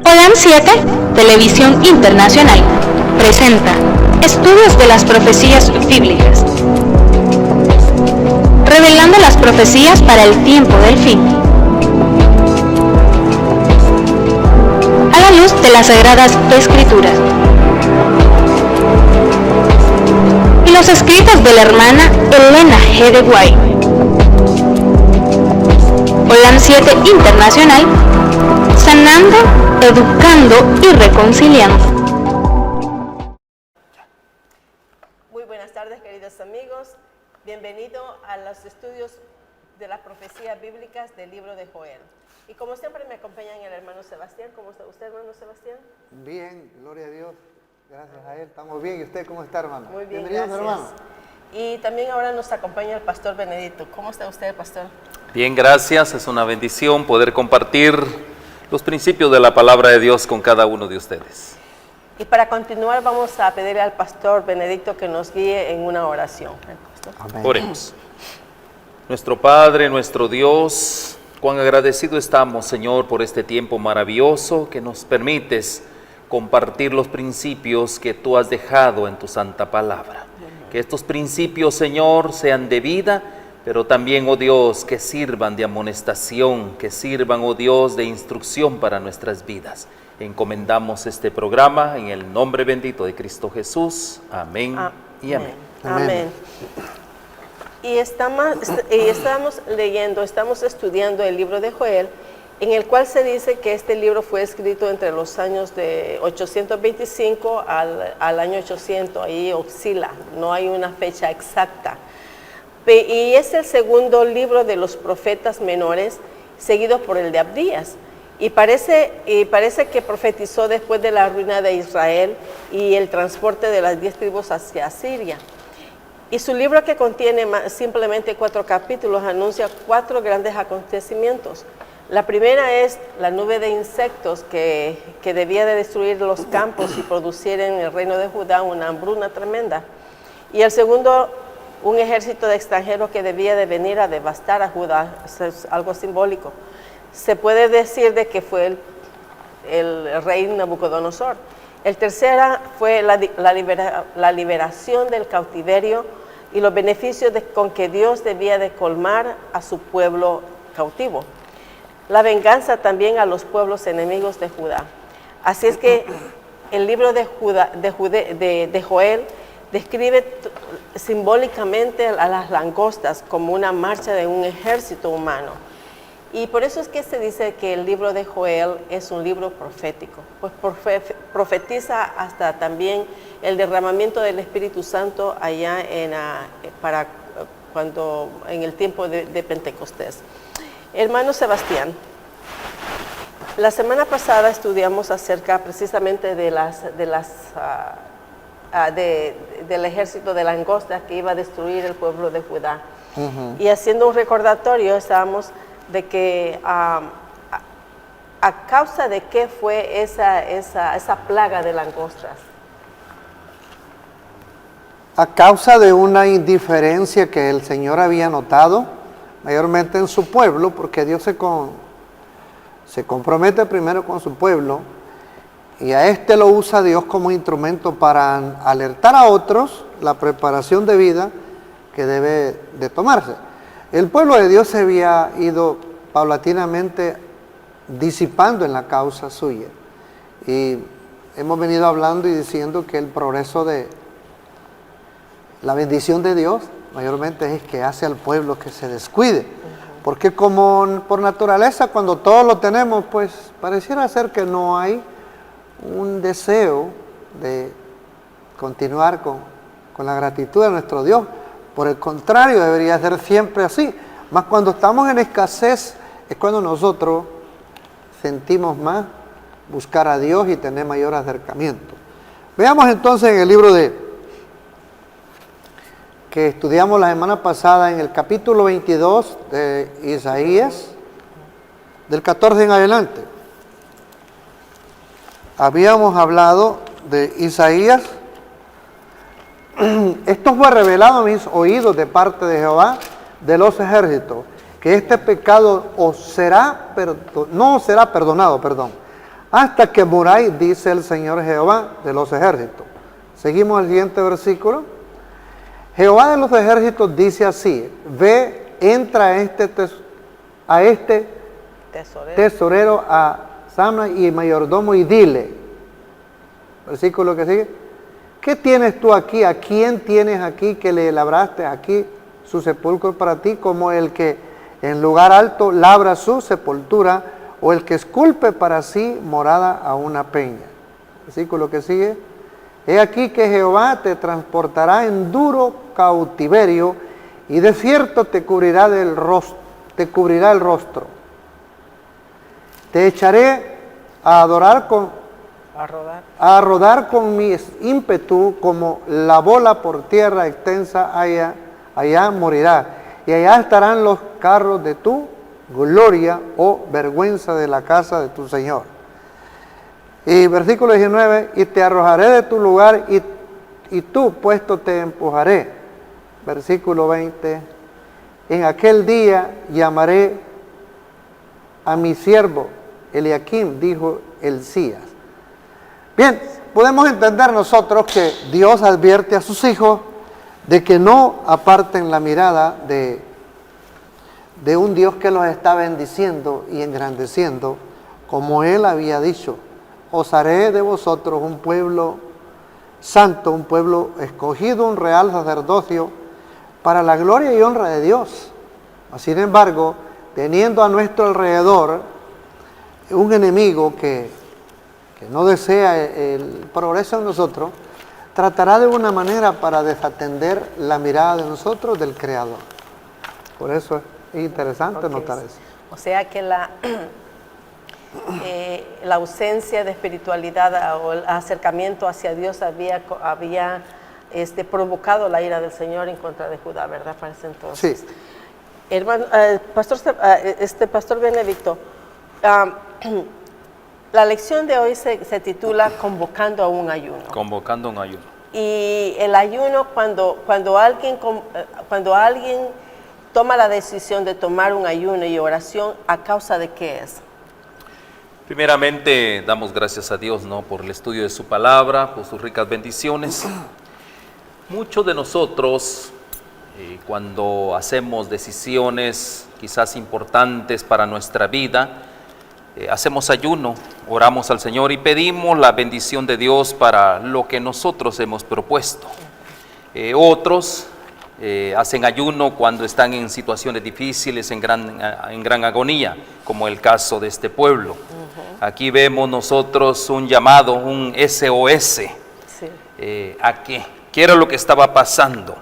OLAM 7, Televisión Internacional, presenta Estudios de las Profecías Bíblicas, revelando las profecías para el tiempo del fin, a la luz de las Sagradas Escrituras y los escritos de la hermana Elena G. de White. OLAM 7 Internacional, sanando, educando y reconciliando. Muy buenas tardes, queridos amigos. Bienvenido a los estudios de las profecías bíblicas del libro de Joel. Y como siempre me acompañan el hermano Sebastián. ¿Cómo está usted, hermano Sebastián? Bien, gloria a Dios. Gracias a él. Estamos bien. ¿Y usted cómo está, hermano? Muy bien, bienvenido, gracias. hermano. Y también ahora nos acompaña el pastor Benedicto. ¿Cómo está usted, pastor? Bien, gracias. Es una bendición poder compartir los principios de la palabra de Dios con cada uno de ustedes. Y para continuar vamos a pedirle al pastor Benedicto que nos guíe en una oración. Amén. Oremos. Nuestro Padre, nuestro Dios, cuán agradecido estamos, Señor, por este tiempo maravilloso que nos permites compartir los principios que tú has dejado en tu santa palabra. Que estos principios, Señor, sean de vida, pero también, oh Dios, que sirvan de amonestación, que sirvan, oh Dios, de instrucción para nuestras vidas. Encomendamos este programa en el nombre bendito de Cristo Jesús. Amén y amén. Amén. Y estamos estudiando el libro de Joel, en el cual se dice que este libro fue escrito entre los años de 825 al año 800, ahí oscila, no hay una fecha exacta. Y es el segundo libro de los profetas menores, seguido por el de Abdías. Y parece que profetizó después de la ruina de Israel y el transporte de las 10 tribus hacia Asiria. Y su libro, que contiene simplemente 4 capítulos, anuncia 4 grandes acontecimientos. La primera es la nube de insectos que debía de destruir los campos y producir en el reino de Judá una hambruna tremenda. Y el segundo, un ejército de extranjeros que debía de venir a devastar a Judá. Eso es algo simbólico. Se puede decir de que fue el rey Nabucodonosor. El tercera fue la liberación del cautiverio y los beneficios con que Dios debía de colmar a su pueblo cautivo. La venganza también a los pueblos enemigos de Judá. Así es que el libro de Joel describe simbólicamente a las langostas como una marcha de un ejército humano. Y por eso es que se dice que el libro de Joel es un libro profético, pues profetiza hasta también el derramamiento del Espíritu Santo allá en el tiempo de Pentecostés. Hermano Sebastián, la semana pasada estudiamos acerca precisamente del ejército de langostas que iba a destruir el pueblo de Judá. Y haciendo un recordatorio, estábamos de que a causa de qué fue esa plaga de langostas. A causa de una indiferencia que el Señor había notado, mayormente en su pueblo, porque Dios se compromete primero con su pueblo, y a este lo usa Dios como instrumento para alertar a otros la preparación de vida que debe de tomarse. El pueblo de Dios se había ido paulatinamente disipando en la causa suya. Y hemos venido hablando y diciendo que el progreso de la bendición de Dios mayormente es que hace al pueblo que se descuide. Porque como por naturaleza, cuando todos lo tenemos, pues pareciera ser que no hay un deseo de continuar con la gratitud de nuestro Dios. Por el contrario, debería ser siempre así. Mas cuando estamos en escasez es cuando nosotros sentimos más buscar a Dios y tener mayor acercamiento. Veamos entonces en el libro que estudiamos la semana pasada, en el capítulo 22 de Isaías, del 14 en adelante. Habíamos hablado de Isaías. Esto fue revelado a mis oídos de parte de Jehová de los ejércitos, que este pecado no será perdonado, hasta que muráis, dice el Señor Jehová de los ejércitos. Seguimos el siguiente versículo. Jehová de los ejércitos dice así: ve, entra a este tesorero, a Samna y mayordomo, y dile, versículo que sigue: ¿qué tienes tú aquí? ¿A quién tienes aquí que le labraste aquí su sepulcro para ti, como el que en lugar alto labra su sepultura, o el que esculpe para sí morada a una peña? Versículo que sigue: he aquí que Jehová te transportará en duro cautiverio, y de cierto te cubrirá el rostro. Te echaré a rodar con mi ímpetu, como la bola por tierra extensa, allá morirá, y allá estarán los carros de tu gloria, o vergüenza de la casa de tu Señor. Y versículo 19: y te arrojaré de tu lugar, y tú puesto te empujaré. Versículo 20: en aquel día llamaré a mi siervo Eliakim, dijo Elías. Bien, podemos entender nosotros que Dios advierte a sus hijos de que no aparten la mirada de un Dios que los está bendiciendo y engrandeciendo, como Él había dicho: os haré de vosotros un pueblo santo, un pueblo escogido, un real sacerdocio, para la gloria y honra de Dios. Sin embargo, teniendo a nuestro alrededor un enemigo que no desea el progreso en nosotros, tratará de una manera para desatender la mirada de nosotros del Creador. Por eso es interesante notar eso. O sea que la ausencia de espiritualidad o el acercamiento hacia Dios había provocado la ira del Señor en contra de Judá, ¿verdad? Para ese entonces. Sí. Hermano, Pastor Benedicto, la lección de hoy se titula Convocando a un ayuno. Convocando un ayuno. Y el ayuno, cuando alguien toma la decisión de tomar un ayuno y oración, ¿a causa de qué es? Primeramente, damos gracias a Dios, ¿no?, por el estudio de su palabra, por sus ricas bendiciones. Muchos de nosotros, cuando hacemos decisiones quizás importantes para nuestra vida, hacemos ayuno, oramos al Señor y pedimos la bendición de Dios para lo que nosotros hemos propuesto. Otros hacen ayuno cuando están en situaciones difíciles, en gran agonía, como el caso de este pueblo. Aquí vemos nosotros un llamado, un SOS. Sí. ¿A qué? ¿Qué era lo que estaba pasando?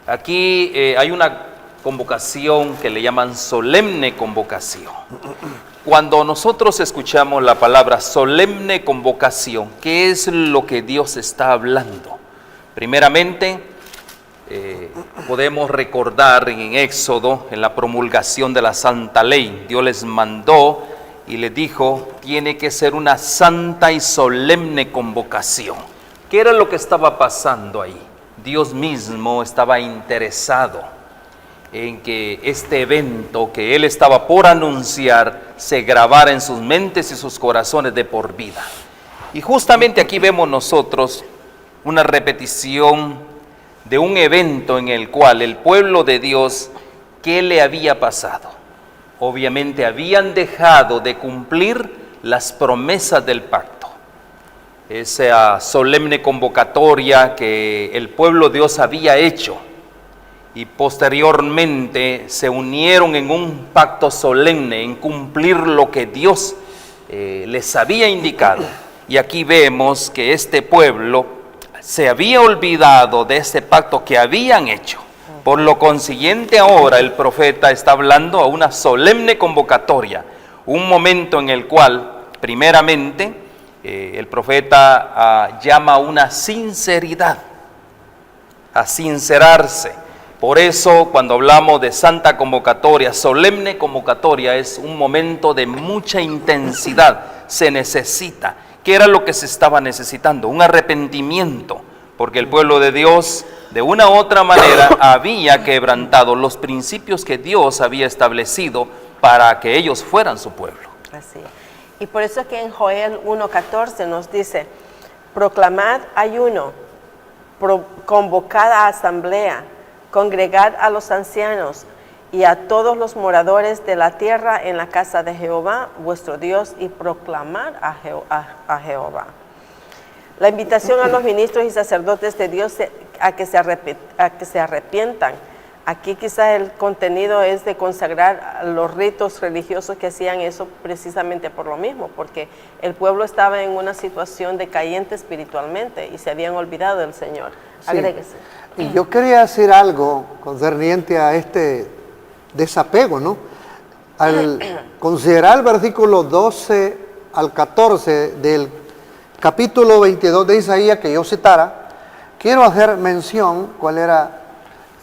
Aquí hay una convocación que le llaman solemne convocación. Cuando nosotros escuchamos la palabra solemne convocación, ¿qué es lo que Dios está hablando? Primeramente, podemos recordar en Éxodo, en la promulgación de la Santa Ley, Dios les mandó y les dijo: tiene que ser una santa y solemne convocación. ¿Qué era lo que estaba pasando ahí? Dios mismo estaba interesado en que este evento que Él estaba por anunciar se grabara en sus mentes y sus corazones de por vida. Y justamente aquí vemos nosotros una repetición de un evento en el cual el pueblo de Dios, ¿qué le había pasado? Obviamente habían dejado de cumplir las promesas del pacto. Esa solemne convocatoria que el pueblo de Dios había hecho, y posteriormente se unieron en un pacto solemne, en cumplir lo que Dios les había indicado. Y aquí vemos que este pueblo se había olvidado de ese pacto que habían hecho. Por lo consiguiente, ahora el profeta está hablando a una solemne convocatoria, un momento en el cual, primeramente, el profeta llama a una sinceridad, a sincerarse. Por eso, cuando hablamos de santa convocatoria, solemne convocatoria, es un momento de mucha intensidad. Se necesita. ¿Qué era lo que se estaba necesitando? Un arrepentimiento, porque el pueblo de Dios, de una u otra manera, había quebrantado los principios que Dios había establecido para que ellos fueran su pueblo. Así. Y por eso que en Joel 1:14 nos dice, proclamad ayuno, convocad a asamblea, congregad a los ancianos y a todos los moradores de la tierra en la casa de Jehová, vuestro Dios, y proclamad a Jehová. La invitación a los ministros y sacerdotes de Dios a que se arrepientan. Aquí quizás el contenido es de consagrar los ritos religiosos que hacían eso precisamente por lo mismo, porque el pueblo estaba en una situación decayente espiritualmente y se habían olvidado del Señor. Sí. Agréguese. Y yo quería decir algo concerniente a este desapego, ¿no? Al considerar el versículo 12 al 14 del capítulo 22 de Isaías que yo citara, quiero hacer mención cuál era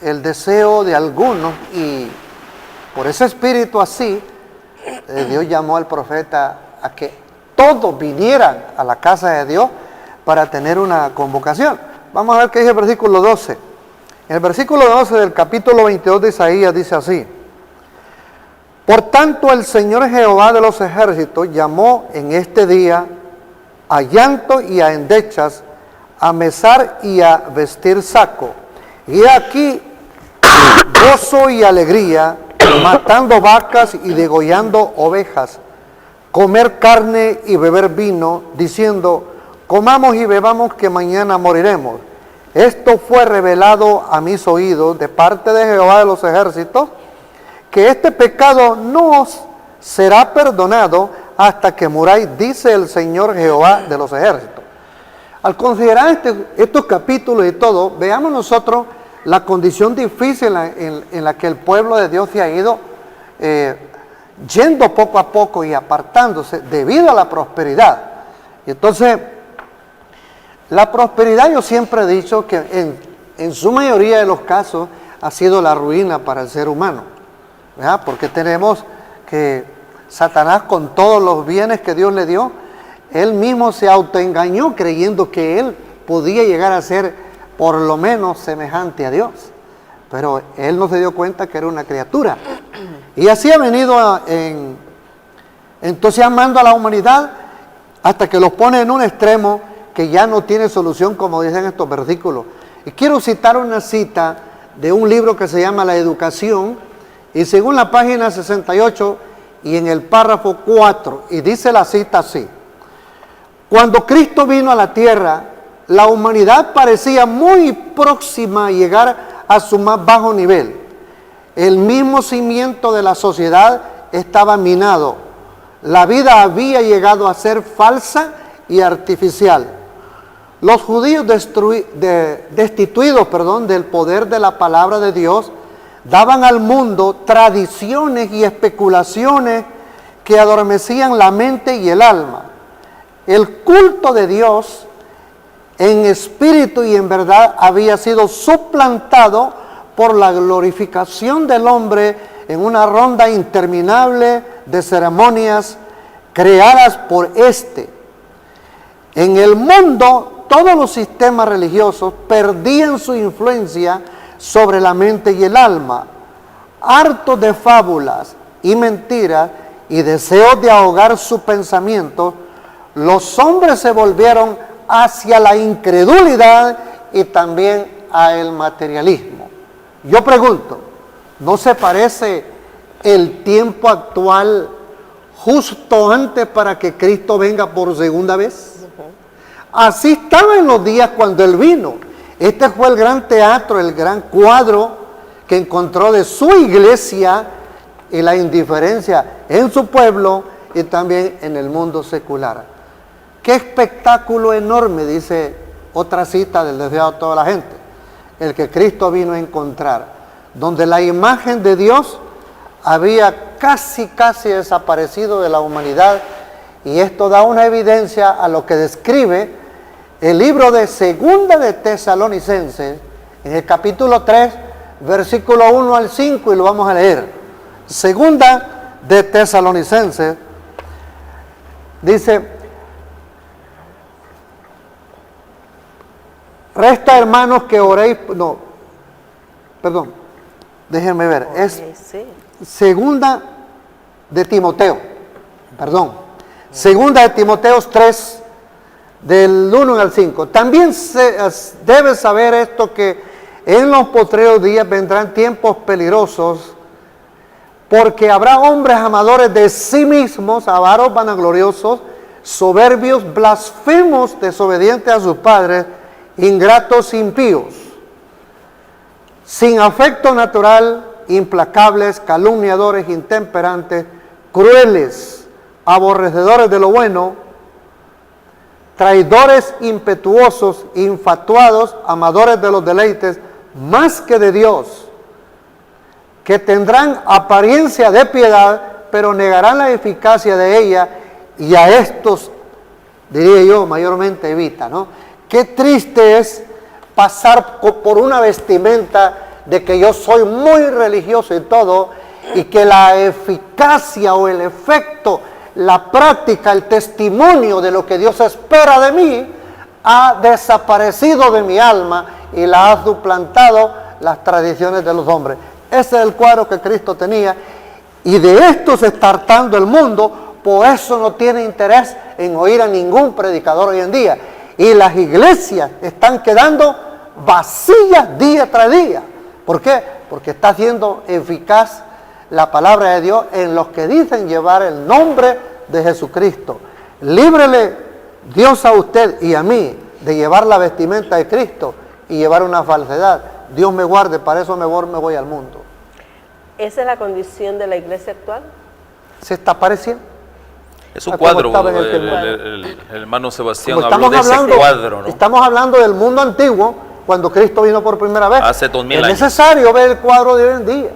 el deseo de algunos, y por ese espíritu así, Dios llamó al profeta a que todos vinieran a la casa de Dios para tener una convocación. Vamos a ver qué dice el versículo 12. En el versículo 12 del capítulo 22 de Isaías dice así: por tanto el Señor Jehová de los ejércitos llamó en este día a llanto y a endechas, a mesar y a vestir saco. Y aquí gozo y alegría, matando vacas y degollando ovejas, comer carne y beber vino, diciendo, comamos y bebamos que mañana moriremos. Esto fue revelado a mis oídos de parte de Jehová de los ejércitos, que este pecado no os será perdonado hasta que muráis, dice el Señor Jehová de los ejércitos. Al considerar estos capítulos y todo, veamos nosotros la condición difícil en la que el pueblo de Dios se ha ido yendo poco a poco y apartándose debido a la prosperidad. Y entonces, la prosperidad, yo siempre he dicho que en su mayoría de los casos ha sido la ruina para el ser humano, ¿verdad? Porque tenemos que Satanás, con todos los bienes que Dios le dio, él mismo se autoengañó creyendo que él podía llegar a ser por lo menos semejante a Dios, pero él no se dio cuenta que era una criatura, y así ha venido entusiasmando a la humanidad hasta que los pone en un extremo que ya no tiene solución, como dicen estos versículos. Y quiero citar una cita de un libro que se llama La Educación, y según la página 68 y en el párrafo 4, y dice la cita así: cuando Cristo vino a la tierra, la humanidad parecía muy próxima a llegar a su más bajo nivel. El mismo cimiento de la sociedad estaba minado. La vida había llegado a ser falsa y artificial. Los judíos destituidos del poder de la palabra de Dios, daban al mundo tradiciones y especulaciones que adormecían la mente y el alma. El culto de Dios en espíritu y en verdad había sido suplantado por la glorificación del hombre en una ronda interminable de ceremonias creadas por éste. En el mundo, todos los sistemas religiosos perdían su influencia sobre la mente y el alma. Hartos de fábulas y mentiras y deseos de ahogar su pensamiento, los hombres se volvieron hacia la incredulidad y también al materialismo. Yo pregunto, ¿no se parece el tiempo actual justo antes para que Cristo venga por segunda vez? Así estaba en los días cuando Él vino. Este fue el gran teatro, el gran cuadro que encontró de su iglesia y la indiferencia en su pueblo y también en el mundo secular. Qué espectáculo enorme, dice otra cita del deseado de toda la gente, el que Cristo vino a encontrar, donde la imagen de Dios había casi desaparecido de la humanidad, y esto da una evidencia a lo que describe el libro de Segunda de Tesalonicenses, en el capítulo 3, versículo 1 al 5, y lo vamos a leer. Segunda de Tesalonicenses, dice: resta, hermanos, que oréis, déjenme ver, es Sí. Segunda de Timoteo, Segunda de Timoteo 3, del 1 al 5. También debes saber esto, que en los postreros días vendrán tiempos peligrosos, porque habrá hombres amadores de sí mismos, avaros, vanagloriosos, soberbios, blasfemos, desobedientes a sus padres, ingratos, impíos, sin afecto natural, implacables, calumniadores, intemperantes, crueles, aborrecedores de lo bueno, traidores, impetuosos, infatuados, amadores de los deleites, más que de Dios, que tendrán apariencia de piedad, pero negarán la eficacia de ella, y a estos, diría yo, mayormente evita, ¿no? Qué triste es pasar por una vestimenta de que yo soy muy religioso y todo, y que la eficacia o el efecto, la práctica, el testimonio de lo que Dios espera de mí ha desaparecido de mi alma y la ha suplantado las tradiciones de los hombres. Ese es el cuadro que Cristo tenía, y de esto se está hartando el mundo. Por eso no tiene interés en oír a ningún predicador hoy en día, y las iglesias están quedando vacías día tras día. ¿Por qué? Porque está siendo eficaz la palabra de Dios en los que dicen llevar el nombre de Jesucristo. Líbrele Dios a usted y a mí de llevar la vestimenta de Cristo y llevar una falsedad. Dios me guarde, para eso mejor me voy al mundo. ¿Esa es la condición de la iglesia actual? ¿Se está pareciendo? Es un cuadro, el hermano Sebastián habló de ese cuadro, ¿no? Estamos hablando del mundo antiguo, cuando Cristo vino por primera vez. Hace 2000 años. Es necesario ver el cuadro de hoy en día.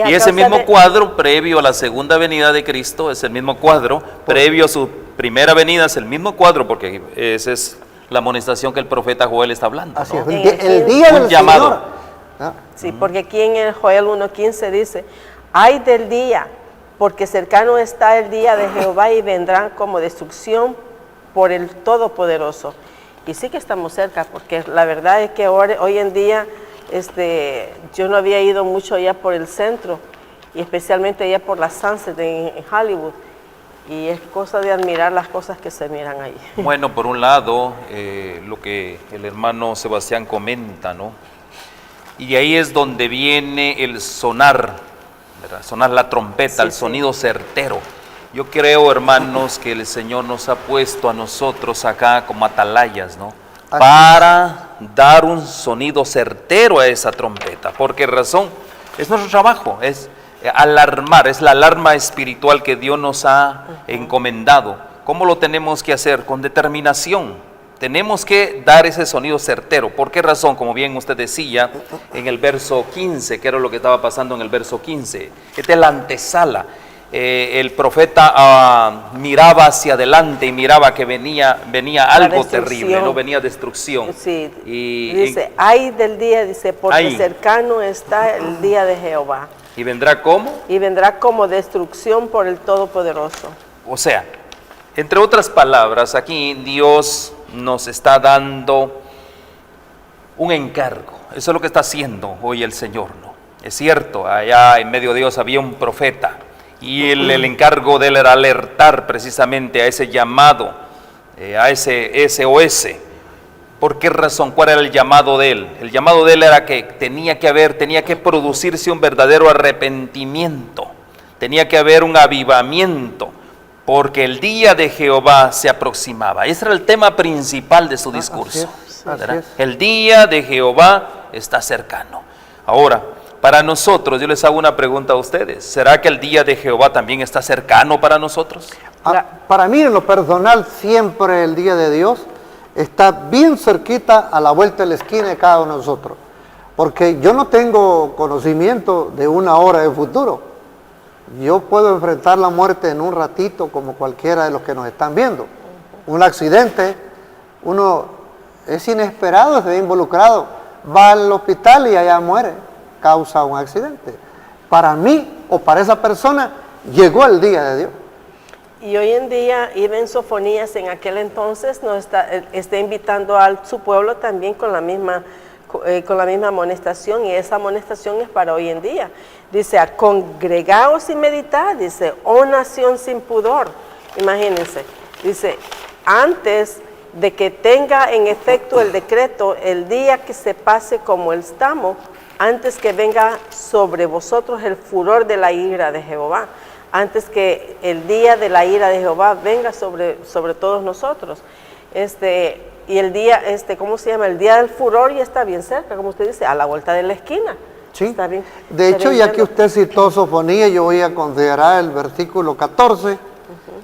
Y ese mismo cuadro, previo a la segunda venida de Cristo, es el mismo cuadro, previo a su primera venida, es el mismo cuadro, porque esa es la amonestación que el profeta Joel está hablando, Así ¿no? es, el día del llamado. Señor. ¿No? Sí, porque aquí en el Joel 1:15 dice: ay del día, porque cercano está el día de Jehová y vendrán como destrucción por el Todopoderoso. Y sí que estamos cerca, porque la verdad es que hoy en día yo no había ido mucho allá por el centro, y especialmente allá por la Sunset en Hollywood, y es cosa de admirar las cosas que se miran ahí. Bueno, por un lado, lo que el hermano Sebastián comenta, ¿no? Y ahí es donde viene el sonar, ¿verdad? Sonar la trompeta, el sonido certero. Yo creo, hermanos, que el Señor nos ha puesto a nosotros acá como atalayas, ¿no? Para dar un sonido certero a esa trompeta. ¿Por qué razón? Es nuestro trabajo, es alarmar, es la alarma espiritual que Dios nos ha encomendado. ¿Cómo lo tenemos que hacer? Con determinación. Tenemos que dar ese sonido certero. ¿Por qué razón? Como bien usted decía en el verso 15, que era lo que estaba pasando en el verso 15. Esta es la antesala. El profeta miraba hacia adelante y miraba que venía algo terrible, no venía destrucción. Sí, y dice, ay del día, dice, porque cercano está el día de Jehová. ¿Y vendrá cómo? Y vendrá como destrucción por el Todopoderoso. O sea, entre otras palabras, aquí Dios nos está dando un encargo. Eso es lo que está haciendo hoy el Señor, ¿no? Es cierto, allá en medio de Dios había un profeta, y el encargo de él era alertar precisamente a ese llamado, a ese SOS. ¿Por qué razón? ¿Cuál era el llamado de él? El llamado de él era que tenía que producirse un verdadero arrepentimiento, tenía que haber un avivamiento, porque el día de Jehová se aproximaba. Ese era el tema principal de su discurso. Así es. El día de Jehová está cercano. Ahora, para nosotros, yo les hago una pregunta a ustedes. ¿Será que el día de Jehová también está cercano para nosotros? Para mí, en lo personal, siempre el día de Dios está bien cerquita, a la vuelta de la esquina de cada uno de nosotros. Porque yo no tengo conocimiento de una hora de futuro. Yo puedo enfrentar la muerte en un ratito, como cualquiera de los que nos están viendo. Un accidente, uno es inesperado, se ve involucrado, va al hospital y allá muere, causa un accidente. Para mí o para esa persona llegó el día de Dios. Y hoy en día, Ibn Sofonías en aquel entonces nos está invitando a su pueblo también con la misma amonestación, y esa amonestación es para hoy en día. Dice, congregaos y meditad, dice, oh nación sin pudor, Imagínense, dice, antes de que tenga en efecto el decreto, el día que se pase como estamos, antes que venga sobre vosotros el furor de la ira de Jehová, antes que el día de la ira de Jehová venga sobre todos nosotros. Y el día, ¿cómo se llama? El día del furor ya está bien cerca, como usted dice, a la vuelta de la esquina. Sí. Está bien, De hecho, ya que usted citó Sofonías, yo voy a considerar el versículo 14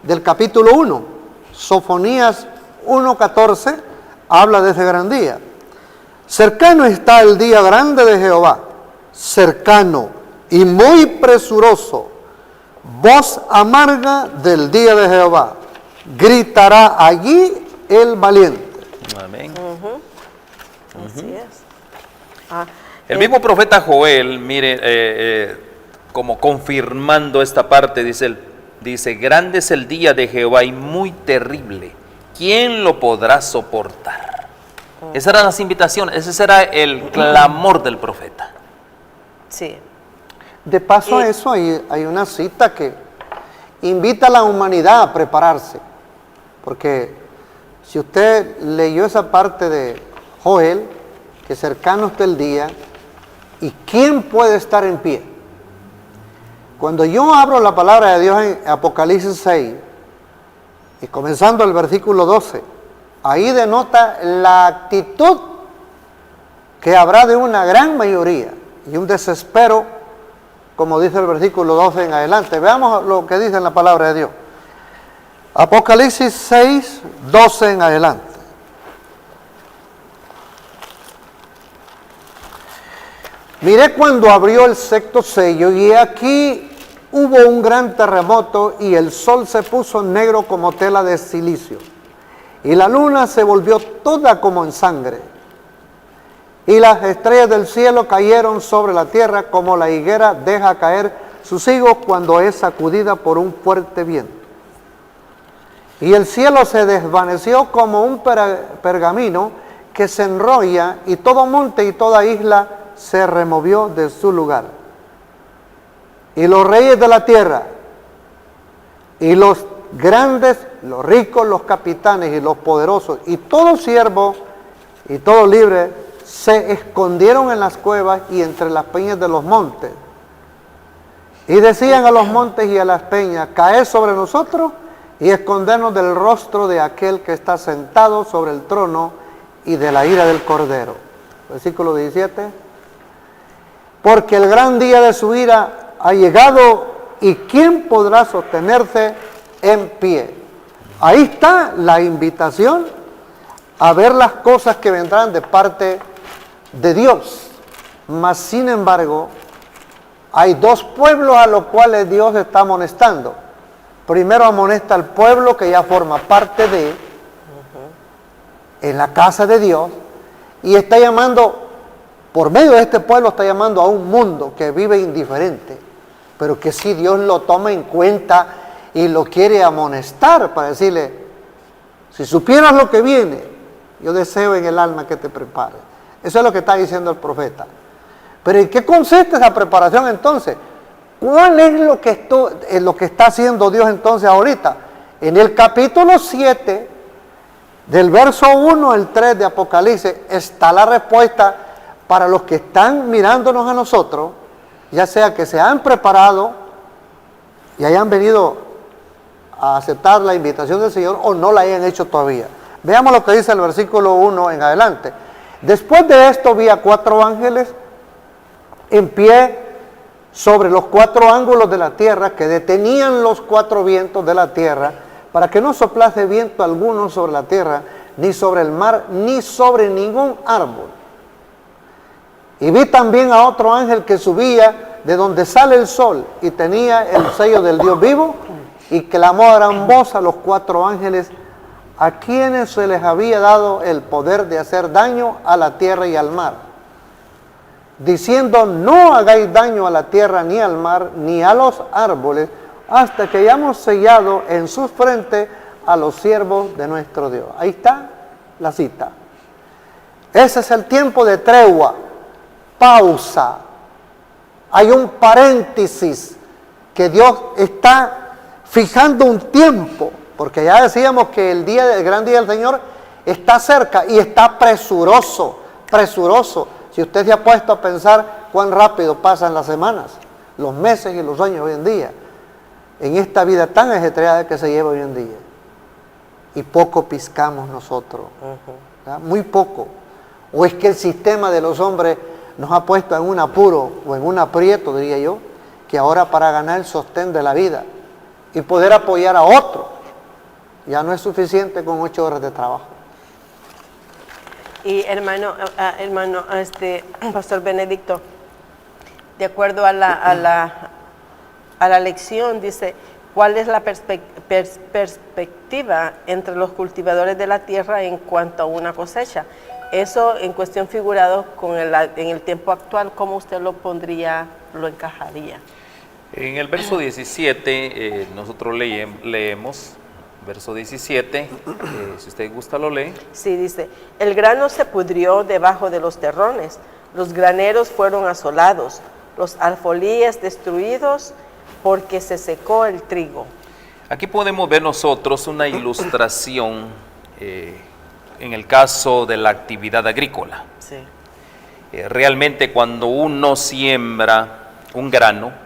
del capítulo 1. Sofonías 1:14 habla de ese gran día. Cercano está el día grande de Jehová, cercano y muy presuroso. Voz amarga del día de Jehová. Gritará allí el valiente. Amén. Así es. El mismo profeta Joel, mire, como confirmando esta parte, dice, grande es el día de Jehová y muy terrible. ¿Quién lo podrá soportar? Esas eran las invitaciones, ese era el clamor del profeta. Sí. De paso a eso hay una cita que invita a la humanidad a prepararse. Porque si usted leyó esa parte de Joel, que cercano está el día, ¿y quién puede estar en pie? Cuando yo abro la palabra de Dios en Apocalipsis 6, y comenzando el versículo 12, ahí denota la actitud que habrá de una gran mayoría y un desespero, como dice el versículo 12 en adelante. Veamos lo que dice en la palabra de Dios. Apocalipsis 6, 12 en adelante. Miré cuando abrió el sexto sello y aquí hubo un gran terremoto y el sol se puso negro como tela de silicio y la luna se volvió toda como en sangre y las estrellas del cielo cayeron sobre la tierra como la higuera deja caer sus higos cuando es sacudida por un fuerte viento. Y el cielo se desvaneció como un pergamino que se enrolla y todo monte y toda isla se removió de su lugar. Y los reyes de la tierra, y los grandes, los ricos, los capitanes y los poderosos, y todo siervo y todo libre, se escondieron en las cuevas y entre las peñas de los montes. Y decían a los montes y a las peñas, caed sobre nosotros y escondernos del rostro de aquel que está sentado sobre el trono y de la ira del Cordero. Versículo 17. Porque el gran día de su ira ha llegado y ¿quién podrá sostenerse en pie? Ahí está la invitación a ver las cosas que vendrán de parte de Dios. Mas sin embargo, hay dos pueblos a los cuales Dios está amonestando. Primero amonesta al pueblo que ya forma parte de, en la casa de Dios, y está llamando, por medio de este pueblo está llamando a un mundo que vive indiferente, pero que sí Dios lo toma en cuenta y lo quiere amonestar para decirle, si supieras lo que viene, yo deseo en el alma que te prepares. Eso es lo que está diciendo el profeta. Pero ¿en qué consiste esa preparación entonces? ¿Cuál es lo que está haciendo Dios entonces ahorita? En el capítulo 7, del verso 1 al 3 de Apocalipsis, está la respuesta para los que están mirándonos a nosotros, ya sea que se han preparado y hayan venido a aceptar la invitación del Señor o no la hayan hecho todavía. Veamos lo que dice el versículo 1 en adelante. Después de esto vi a 4 ángeles en pie sobre los 4 ángulos de la tierra, que detenían los 4 vientos de la tierra, para que no soplase viento alguno sobre la tierra, ni sobre el mar, ni sobre ningún árbol. Y vi también a otro ángel que subía de donde sale el sol, y tenía el sello del Dios vivo, y clamó a gran voz a los 4 ángeles, a quienes se les había dado el poder de hacer daño a la tierra y al mar, diciendo, no hagáis daño a la tierra, ni al mar, ni a los árboles, hasta que hayamos sellado en sus frentes a los siervos de nuestro Dios. Ahí está la cita. Ese es el tiempo de tregua, pausa. Hay un paréntesis que Dios está fijando un tiempo, porque ya decíamos que el gran día del Señor está cerca y está presuroso. Si usted se ha puesto a pensar cuán rápido pasan las semanas, los meses y los años hoy en día, en esta vida tan ajetreada que se lleva hoy en día. Y poco piscamos nosotros, ¿verdad? Muy poco. O es que el sistema de los hombres nos ha puesto en un apuro o en un aprieto, diría yo, que ahora para ganar el sostén de la vida y poder apoyar a otro, ya no es suficiente con 8 horas de trabajo. Y Pastor Benedicto, de acuerdo a la lección, dice, ¿cuál es la perspectiva entre los cultivadores de la tierra en cuanto a una cosecha? Eso en cuestión figurado en el tiempo actual, ¿cómo usted lo pondría, lo encajaría? En el verso 17, nosotros leemos, verso 17, si usted gusta lo lee. Sí, dice, el grano se pudrió debajo de los terrones, los graneros fueron asolados, los alfolíes destruidos, porque se secó el trigo. Aquí podemos ver nosotros una ilustración en el caso de la actividad agrícola. Sí. Realmente cuando uno siembra un grano,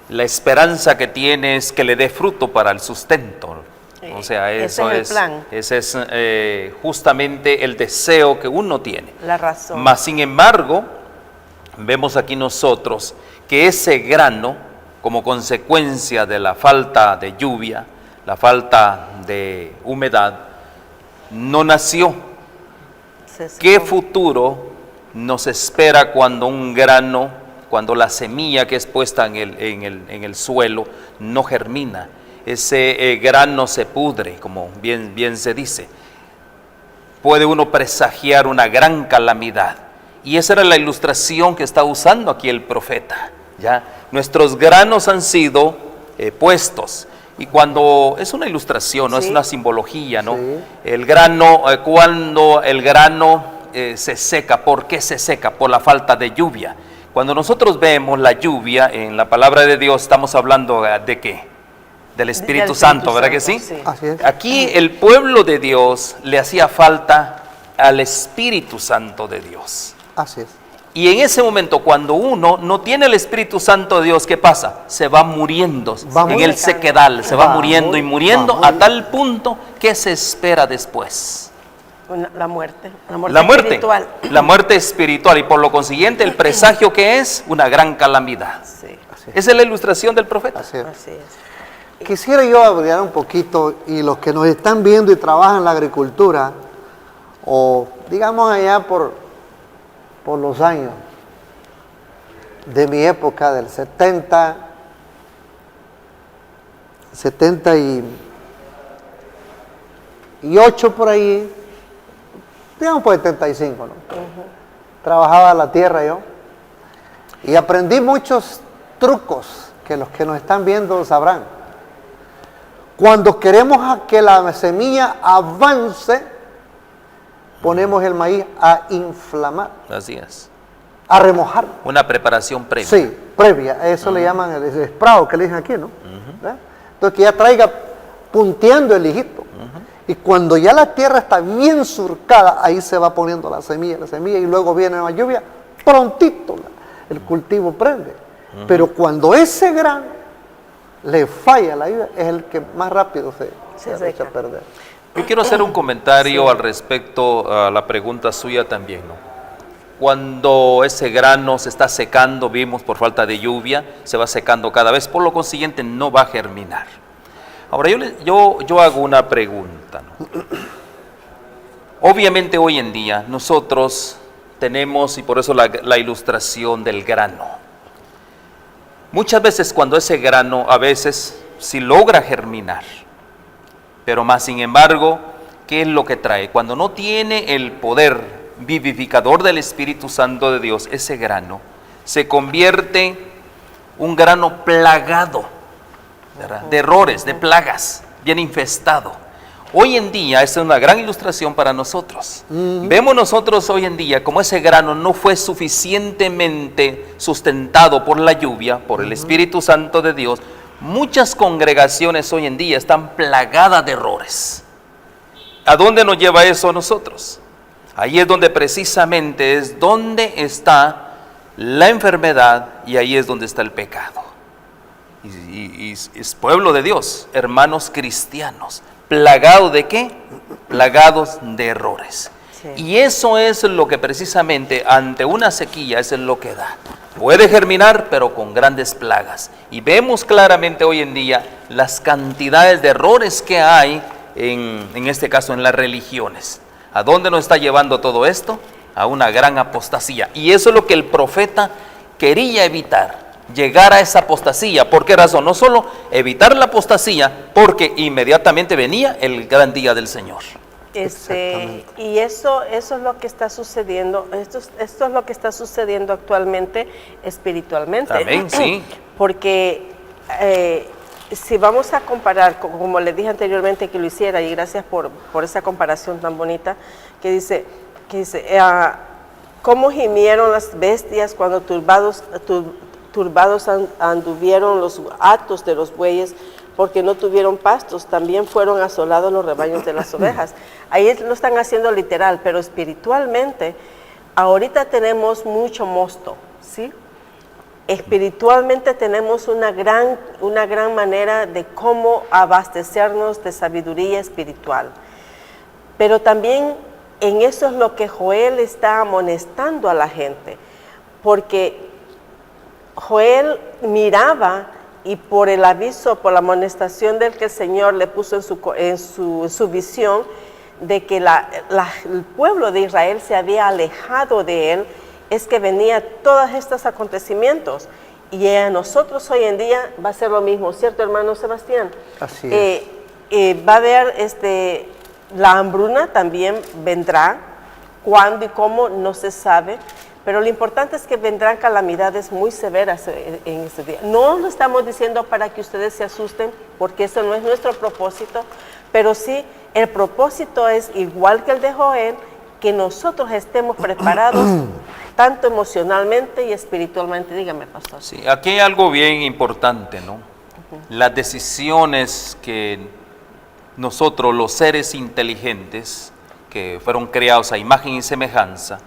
la esperanza que tiene es que le dé fruto para el sustento. O sea, eso ese es el plan. Ese es justamente el deseo que uno tiene. La razón. Mas, sin embargo, vemos aquí nosotros que ese grano, como consecuencia de la falta de lluvia, la falta de humedad, no nació. ¿Qué futuro nos espera cuando un grano, cuando la semilla que es puesta en el suelo no germina? Ese grano se pudre, como bien se dice. Puede uno presagiar una gran calamidad. Y esa era la ilustración que está usando aquí el profeta. ¿Ya? Nuestros granos han sido puestos. Y cuando es una ilustración, no es una simbología, ¿no? Sí. El grano, cuando el grano se seca, ¿por qué se seca? Por la falta de lluvia. Cuando nosotros vemos la lluvia en la palabra de Dios, estamos hablando ¿de qué? Del Espíritu Santo, ¿verdad que sí? Así es. Aquí el pueblo de Dios le hacía falta al Espíritu Santo de Dios. Así es. Y en ese momento, cuando uno no tiene el Espíritu Santo de Dios, ¿qué pasa? Se va muriendo en el sequedal, se va muriendo y muriendo a tal punto que se espera después. La muerte espiritual. La muerte espiritual y por lo consiguiente el presagio que es una gran calamidad. Sí. Esa es la ilustración del profeta. Así es. Así es. Quisiera yo abrear un poquito, y los que nos están viendo y trabajan en la agricultura, o digamos allá por los años de mi época, del 78 por ahí, digamos por 75, ¿no? Trabajaba la tierra yo, y aprendí muchos trucos que los que nos están viendo sabrán. Cuando queremos que la semilla avance, ponemos el maíz a inflamar. Así es. A remojar. Una preparación previa. Sí, previa. Eso le llaman el esprado que le dicen aquí, ¿no? Entonces que ya traiga punteando el hijito. Y cuando ya la tierra está bien surcada, ahí se va poniendo la semilla, y luego viene la lluvia, prontito el cultivo prende. Pero cuando ese grano le falla la lluvia, es el que más rápido se echa a perder. Yo quiero hacer un comentario al respecto a la pregunta suya también, ¿no? Cuando ese grano se está secando, vimos por falta de lluvia, se va secando cada vez, por lo consiguiente no va a germinar. Ahora yo hago una pregunta, ¿no? Obviamente hoy en día nosotros tenemos, y por eso la ilustración del grano. Muchas veces cuando ese grano a veces sí logra germinar, pero más sin embargo, ¿qué es lo que trae? Cuando no tiene el poder vivificador del Espíritu Santo de Dios, ese grano se convierte un grano plagado, ¿verdad? De errores, de plagas, bien infestado. Hoy en día, esta es una gran ilustración para nosotros. Vemos nosotros hoy en día como ese grano no fue suficientemente sustentado por la lluvia, por el Espíritu Santo de Dios, Muchas congregaciones hoy en día están plagadas de errores. ¿A dónde nos lleva eso a nosotros? Ahí es donde precisamente es donde está la enfermedad y ahí es donde está el pecado. Y es pueblo de Dios, hermanos cristianos, plagados ¿de qué? Plagados de errores. Sí. Y eso es lo que precisamente ante una sequía es lo que da. Puede germinar, pero con grandes plagas. Y vemos claramente hoy en día las cantidades de errores que hay en este caso en las religiones. ¿A dónde nos está llevando todo esto? A una gran apostasía. Y eso es lo que el profeta quería evitar, llegar a esa apostasía. ¿Por qué razón? No solo evitar la apostasía, porque inmediatamente venía el gran día del Señor. Y eso es lo que está sucediendo, esto es lo que está sucediendo actualmente espiritualmente. Amén, sí. Porque si vamos a comparar, como le dije anteriormente que lo hiciera, y gracias por esa comparación tan bonita, que dice ¿cómo gimieron las bestias cuando turbados anduvieron los hatos de los bueyes, porque no tuvieron pastos? También fueron asolados los rebaños de las ovejas. Ahí lo están haciendo literal, pero espiritualmente, ahorita tenemos mucho mosto, ¿sí? Espiritualmente tenemos una gran manera de cómo abastecernos de sabiduría espiritual. Pero también en eso es lo que Joel está amonestando a la gente, porque Joel miraba, y por el aviso, por la amonestación del que el Señor le puso en su visión, de que el pueblo de Israel se había alejado de él, es que venía todos estos acontecimientos. Y a nosotros hoy en día va a ser lo mismo, ¿cierto, hermano Sebastián? Así es. Va a haber la hambruna también vendrá, cuándo y cómo no se sabe, pero lo importante es que vendrán calamidades muy severas en este día. No lo estamos diciendo para que ustedes se asusten, porque eso no es nuestro propósito, pero sí el propósito es igual que el de Joel, que nosotros estemos preparados tanto emocionalmente y espiritualmente. Dígame, pastor. Sí, aquí hay algo bien importante, ¿no? Las decisiones que nosotros, los seres inteligentes, que fueron creados a imagen y semejanza,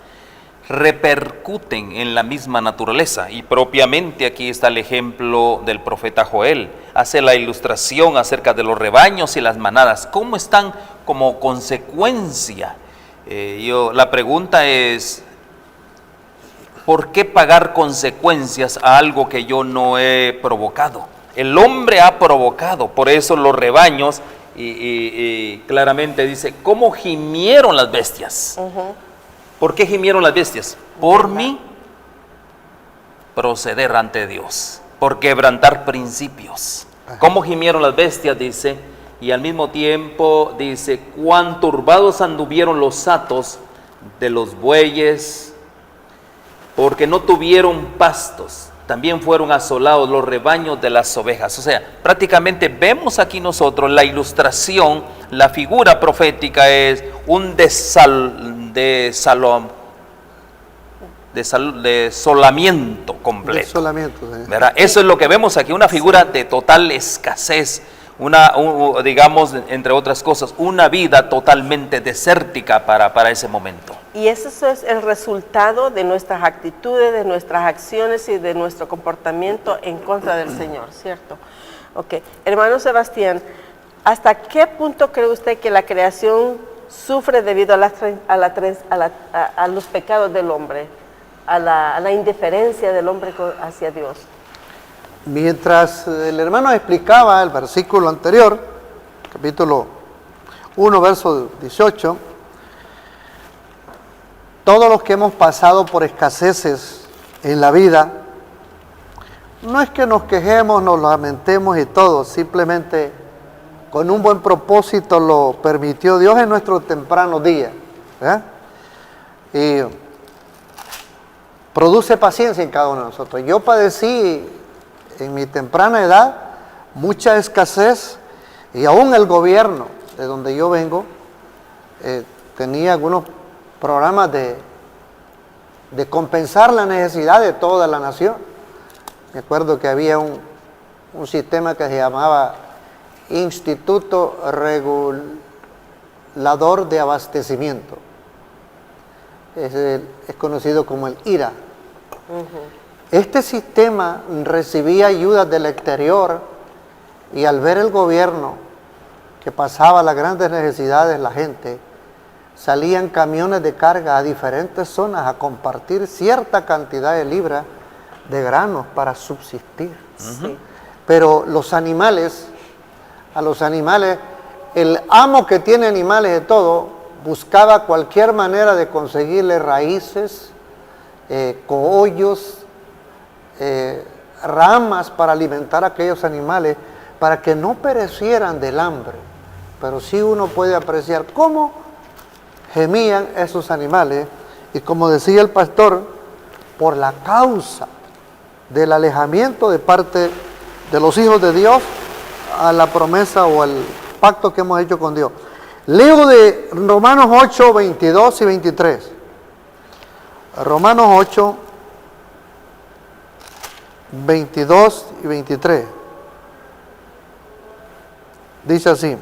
repercuten en la misma naturaleza. Y propiamente aquí está el ejemplo del profeta Joel. Hace la ilustración acerca de los rebaños y las manadas. ¿Cómo están como consecuencia? La pregunta es, ¿por qué pagar consecuencias a algo que yo no he provocado? El hombre ha provocado, por eso los rebaños, y claramente dice, ¿cómo gimieron las bestias? ¿Por qué gimieron las bestias? Por mi proceder ante Dios, por quebrantar principios. ¿Cómo gimieron las bestias? Dice, y al mismo tiempo dice, cuán turbados anduvieron los hatos de los bueyes, porque no tuvieron pastos. También fueron asolados los rebaños de las ovejas. O sea, prácticamente vemos aquí nosotros la ilustración, la figura profética es un desolamiento completo. Desolamiento, sí. ¿Verdad? Eso es lo que vemos aquí, una figura de total escasez, digamos, entre otras cosas, una vida totalmente desértica para ese momento. Y eso es el resultado de nuestras actitudes, de nuestras acciones y de nuestro comportamiento en contra del Señor, ¿cierto? Ok, hermano Sebastián, ¿hasta qué punto cree usted que la creación sufre debido a los pecados del hombre, a la indiferencia del hombre hacia Dios? Mientras el hermano explicaba el versículo anterior, capítulo 1, verso 18, todos los que hemos pasado por escaseces en la vida, no es que nos quejemos, nos lamentemos y todo, simplemente con un buen propósito lo permitió Dios en nuestro temprano día, ¿verdad? Y produce paciencia en cada uno de nosotros. Yo padecí en mi temprana edad mucha escasez, y aún el gobierno de donde yo vengo tenía algunos programas de compensar la necesidad de toda la nación. Me acuerdo que había un sistema que se llamaba Instituto Regulador de Abastecimiento. Es conocido como el IRA. Este sistema recibía ayudas del exterior y al ver el gobierno que pasaba las grandes necesidades de la gente, salían camiones de carga a diferentes zonas a compartir cierta cantidad de libras de granos para subsistir. Sí. Pero los animales, a los animales, el amo que tiene animales de todo, buscaba cualquier manera de conseguirle raíces, cogollos, ramas para alimentar a aquellos animales, para que no perecieran del hambre. Pero sí uno puede apreciar cómo gemían esos animales, y como decía el pastor, por la causa del alejamiento de parte de los hijos de Dios a la promesa o al pacto que hemos hecho con Dios. Leo de Romanos 8, 22 y 23. Romanos 8, 22 y 23. Dice así: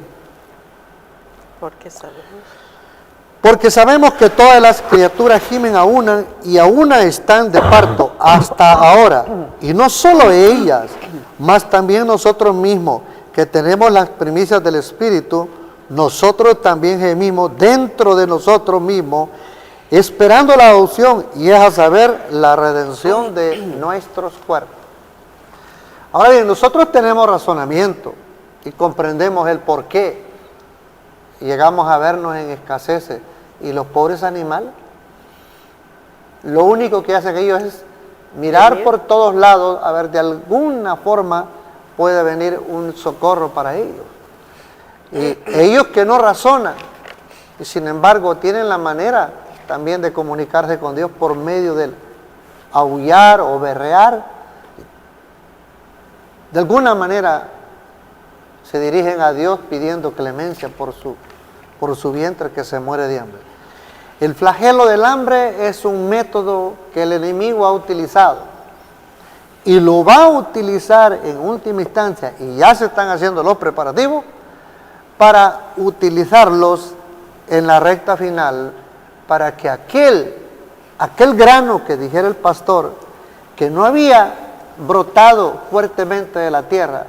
porque sabemos que todas las criaturas gimen a una y a una están de parto hasta ahora, y no solo ellas, mas también nosotros mismos, que tenemos las primicias del Espíritu, nosotros también gemimos dentro de nosotros mismos, esperando la adopción, y es a saber, la redención de nuestros cuerpos. Ahora bien, nosotros tenemos razonamiento y comprendemos el por qué llegamos a vernos en escaseces. Y los pobres animales, lo único que hacen ellos es mirar por todos lados a ver de alguna forma puede venir un socorro para ellos. Y ellos que no razonan, y sin embargo tienen la manera también de comunicarse con Dios por medio del aullar o berrear, de alguna manera se dirigen a Dios pidiendo clemencia por su vientre que se muere de hambre. El flagelo del hambre es un método que el enemigo ha utilizado y lo va a utilizar en última instancia, y ya se están haciendo los preparativos para utilizarlos en la recta final, para que aquel grano que dijera el pastor, que no había brotado fuertemente de la tierra,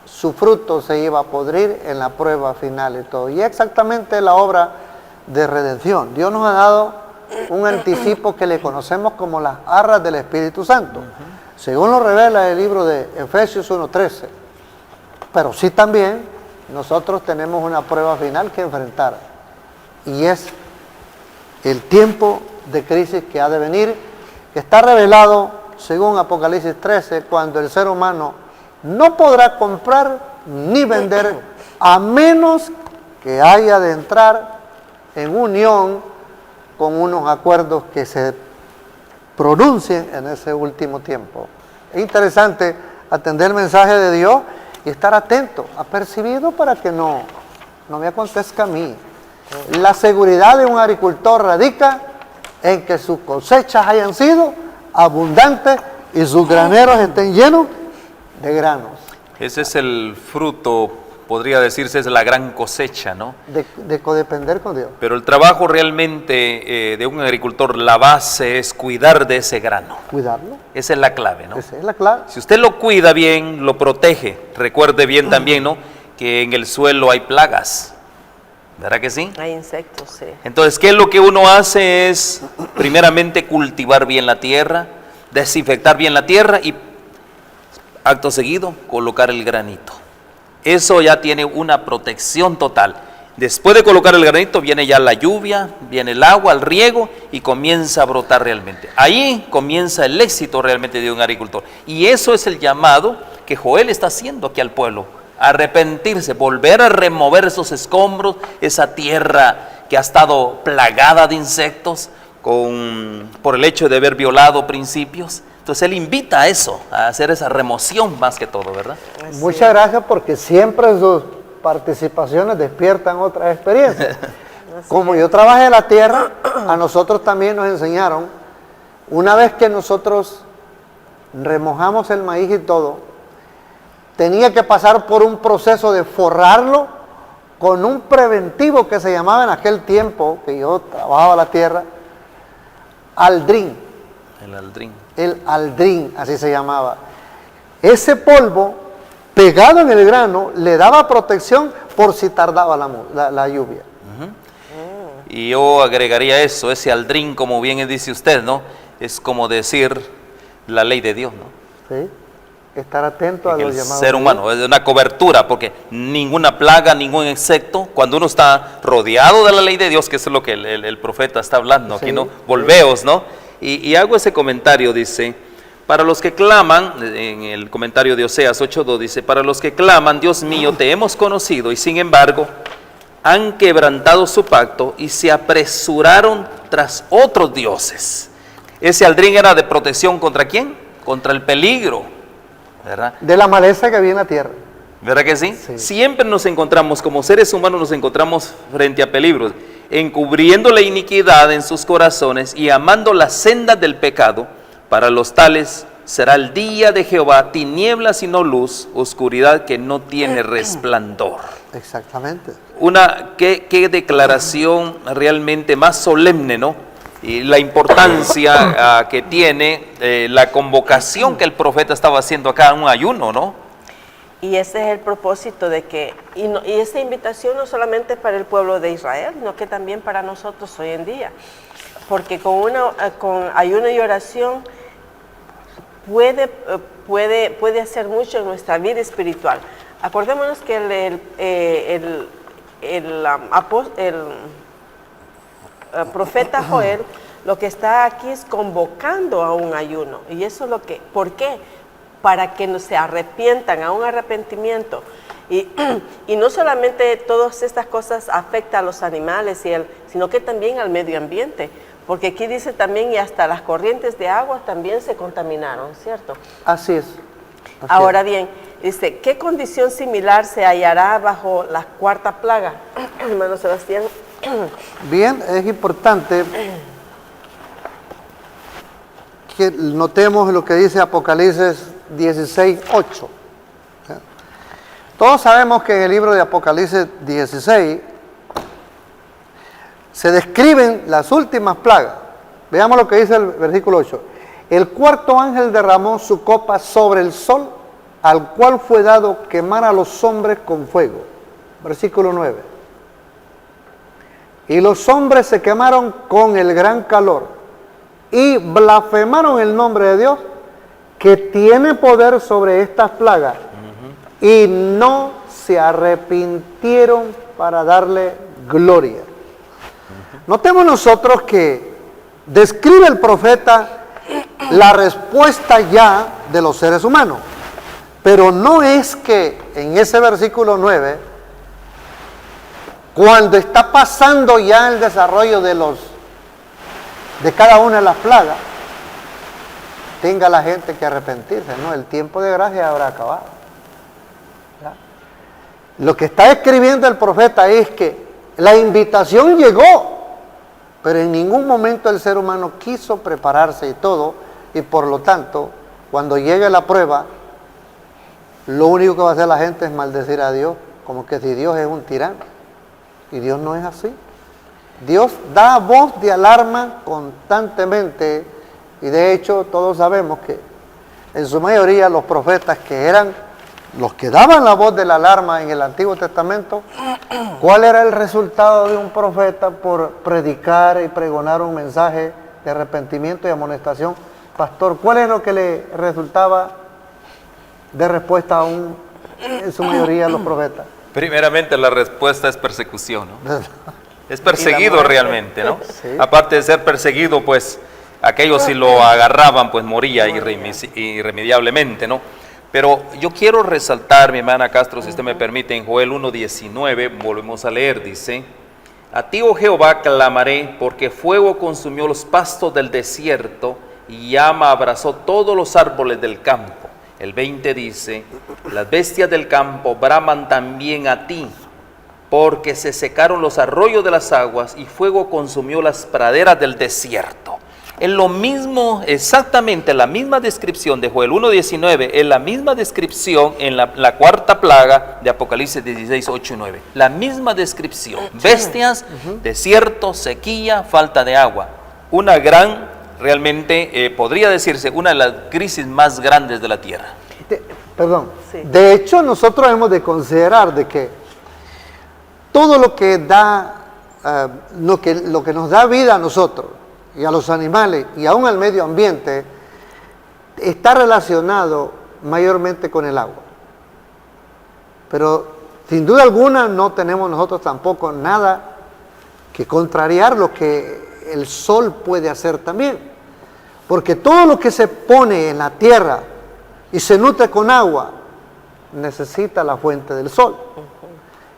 su fruto se iba a podrir en la prueba final y todo. Y exactamente la obra de redención. Dios nos ha dado un anticipo que le conocemos como las arras del Espíritu Santo, según lo revela el libro de Efesios 1:13. Pero sí también nosotros tenemos una prueba final que enfrentar, y es el tiempo de crisis que ha de venir, que está revelado según Apocalipsis 13, cuando el ser humano no podrá comprar ni vender a menos que haya de entrar en unión con unos acuerdos que se pronuncien en ese último tiempo. Es interesante atender el mensaje de Dios y estar atento, apercibido, para que no me acontezca a mí. La seguridad de un agricultor radica en que sus cosechas hayan sido abundantes y sus graneros estén llenos de granos. Ese es el fruto, podría decirse, es la gran cosecha, ¿no? De codepender con Dios. Pero el trabajo realmente de un agricultor, la base es cuidar de ese grano. Cuidarlo. Esa es la clave, ¿no? Esa es la clave. Si usted lo cuida bien, lo protege. Recuerde bien también, ¿no?, que en el suelo hay plagas. ¿Verdad que sí? Hay insectos, sí. Entonces, ¿qué es lo que uno hace? Es primeramente cultivar bien la tierra, desinfectar bien la tierra y acto seguido colocar el granito. Eso ya tiene una protección total. Después de colocar el granito viene ya la lluvia, viene el agua, el riego, y comienza a brotar realmente. Ahí comienza el éxito realmente de un agricultor. Y eso es el llamado que Joel está haciendo aquí al pueblo: arrepentirse, volver a remover esos escombros, esa tierra que ha estado plagada de insectos por el hecho de haber violado principios. Entonces él invita a eso, a hacer esa remoción más que todo, ¿verdad? Muchas gracias, porque siempre sus participaciones despiertan otras experiencias. Como yo trabajé en la tierra, a nosotros también nos enseñaron, una vez que nosotros remojamos el maíz y todo, tenía que pasar por un proceso de forrarlo con un preventivo que se llamaba en aquel tiempo, que yo trabajaba la tierra, aldrin. El aldrin. El aldrin, así se llamaba. Ese polvo pegado en el grano le daba protección por si tardaba la lluvia. Y yo agregaría eso, ese aldrin, como bien dice usted, ¿no? Es como decir la ley de Dios, ¿no? ¿Sí? Estar atento a El los llamados. ser humano, es una cobertura, porque ninguna plaga, ningún insecto, cuando uno está rodeado de la ley de Dios, que eso es lo que el profeta está hablando aquí, Sí. ¿no? Volveos, ¿no? Y hago ese comentario, dice, para los que claman, en el comentario de Oseas 8:2 dice, para los que claman, Dios mío, te hemos conocido, y sin embargo, han quebrantado su pacto y se apresuraron tras otros dioses. Ese aldrin era de protección ¿contra quién? Contra el peligro, ¿verdad? De la maleza que había en la tierra. ¿Verdad que sí? Sí. Siempre nos encontramos, como seres humanos nos encontramos frente a peligros, encubriendo la iniquidad en sus corazones y amando las sendas del pecado. Para los tales será el día de Jehová, tinieblas y no luz, oscuridad que no tiene resplandor. Exactamente. Qué declaración realmente más solemne, ¿no? Y la importancia que tiene la convocación que el profeta estaba haciendo acá en un ayuno, ¿no? Y ese es el propósito de que, y esta invitación no solamente para el pueblo de Israel, sino que también para nosotros hoy en día. Porque con ayuno y oración puede hacer mucho en nuestra vida espiritual. Acordémonos que el profeta Joel lo que está aquí es convocando a un ayuno. Y eso es lo que, ¿por qué? Para que no se arrepientan, a un arrepentimiento. Y no solamente todas estas cosas afectan a los animales, sino que también al medio ambiente. Porque aquí dice también, y hasta las corrientes de agua también se contaminaron, ¿cierto? Así es. Ahora bien, dice, ¿qué condición similar se hallará bajo la cuarta plaga? Hermano Sebastián. Bien, es importante que notemos lo que dice Apocalipsis 16:8. Todos sabemos que en el libro de Apocalipsis 16 se describen las últimas plagas. Veamos lo que dice el versículo 8. El cuarto ángel derramó su copa sobre el sol, al cual fue dado quemar a los hombres con fuego. Versículo 9. Y los hombres se quemaron con el gran calor y blasfemaron el nombre de Dios, que tiene poder sobre estas plagas, y no se arrepintieron para darle gloria. Notemos nosotros que describe el profeta la respuesta ya de los seres humanos, pero no es que en ese versículo 9, cuando está pasando ya el desarrollo de cada una de las plagas, tenga la gente que arrepentirse, no, el tiempo de gracia habrá acabado. ¿Ya? Lo que está escribiendo el profeta es que la invitación llegó, pero en ningún momento el ser humano quiso prepararse y todo, y por lo tanto, cuando llegue la prueba, lo único que va a hacer la gente es maldecir a Dios, como que si Dios es un tirano, y Dios no es así. Dios da voz de alarma constantemente, y de hecho todos sabemos que en su mayoría los profetas que eran los que daban la voz de la alarma en el Antiguo Testamento, ¿cuál era el resultado de un profeta por predicar y pregonar un mensaje de arrepentimiento y amonestación? Pastor, ¿cuál es lo que le resultaba de respuesta en su mayoría a los profetas? Primeramente la respuesta es persecución, ¿no? Es perseguido realmente, ¿no? Sí. Aparte de ser perseguido, pues aquellos si lo agarraban, pues moría irremediablemente, ¿no? Pero yo quiero resaltar, mi hermana Castro, si usted me permite, en Joel 1:19, volvemos a leer, dice, a ti, oh Jehová, clamaré, porque fuego consumió los pastos del desierto y llama abrazó todos los árboles del campo. El 20 dice, las bestias del campo braman también a ti, porque se secaron los arroyos de las aguas y fuego consumió las praderas del desierto. Es lo mismo, exactamente la misma descripción de Joel 1:19, es la misma descripción en la cuarta plaga de Apocalipsis 16, 8 y 9. La misma descripción, bestias, desierto, sequía, falta de agua. Una gran, realmente podría decirse, una de las crisis más grandes de la tierra. Perdón. Sí. De hecho, nosotros hemos de considerar de que todo lo que da, lo que nos da vida a nosotros y a los animales y aún al medio ambiente está relacionado mayormente con el agua. Pero sin duda alguna no tenemos nosotros tampoco nada que contrariar lo que el sol puede hacer también. Porque todo lo que se pone en la tierra y se nutre con agua necesita la fuente del sol.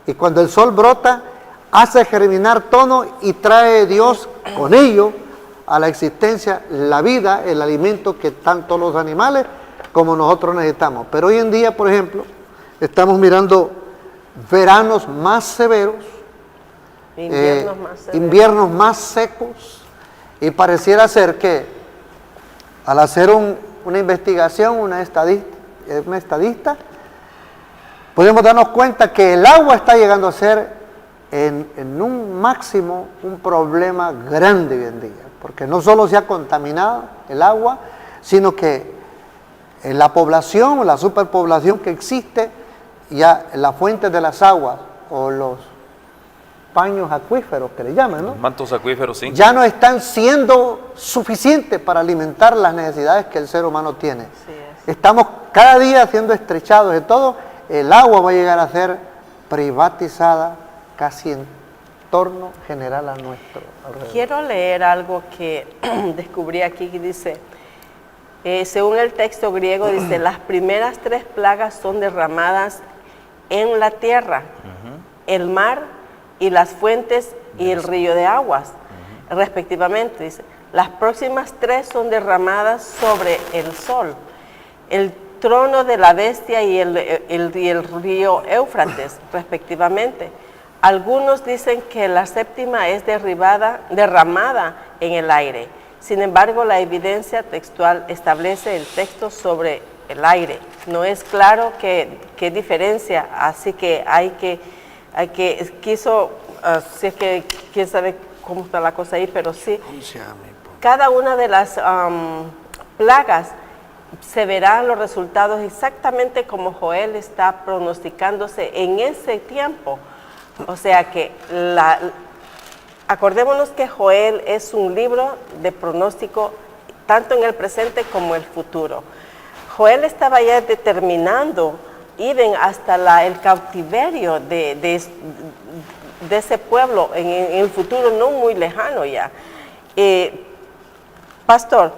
Y cuando el sol brota, hace germinar todo y trae Dios con ello a la existencia la vida, el alimento que tanto los animales como nosotros necesitamos. Pero hoy en día, por ejemplo, estamos mirando veranos más severos, inviernos más secos, y pareciera ser que al hacer una investigación, una estadista, podemos darnos cuenta que el agua está llegando a ser en un máximo un problema grande hoy en día, porque no solo se ha contaminado el agua, sino que en la población, la superpoblación que existe, ya las fuentes de las aguas o los paños acuíferos que le llaman, ¿no? Mantos acuíferos, sí. Ya no están siendo suficientes para alimentar las necesidades que el ser humano tiene. Estamos cada día siendo estrechados de todo. El agua va a llegar a ser privatizada casi en torno general a nuestro alrededor. Quiero leer algo que descubrí aquí que dice, según el texto griego, dice, las primeras 3 plagas son derramadas en la tierra, el mar y las fuentes y el río de aguas, respectivamente. Dice, las próximas 3 son derramadas sobre el sol, el trono de la bestia y el río Éufrates, respectivamente. Algunos dicen que la 7ª es derramada en el aire. Sin embargo, la evidencia textual establece el texto sobre el aire. No es claro qué diferencia, así que si es que quién sabe cómo está la cosa ahí, pero sí, cada una de las plagas se verán los resultados exactamente como Joel está pronosticándose en ese tiempo. O sea que acordémonos que Joel es un libro de pronóstico tanto en el presente como en el futuro. Joel estaba ya determinando ir hasta el cautiverio de ese pueblo en el futuro no muy lejano ya. Pastor,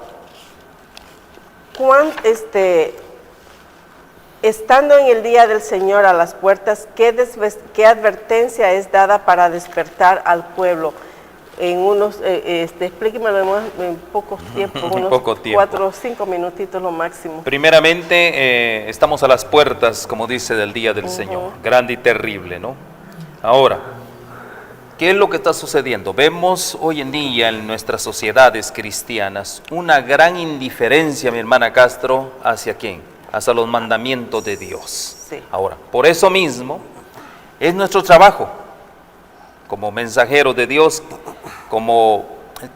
estando en el día del Señor a las puertas, ¿qué advertencia es dada para despertar al pueblo? Explíquemelo en poco tiempo, unos 4 o 5 minutitos lo máximo. Primeramente, estamos a las puertas, como dice, del día del Señor, grande y terrible, ¿no? Ahora, ¿qué es lo que está sucediendo? Vemos hoy en día en nuestras sociedades cristianas una gran indiferencia, mi hermana Castro, ¿hacia quién? Hacia los mandamientos de Dios. Sí. Ahora, por eso mismo, es nuestro trabajo como mensajeros de Dios, como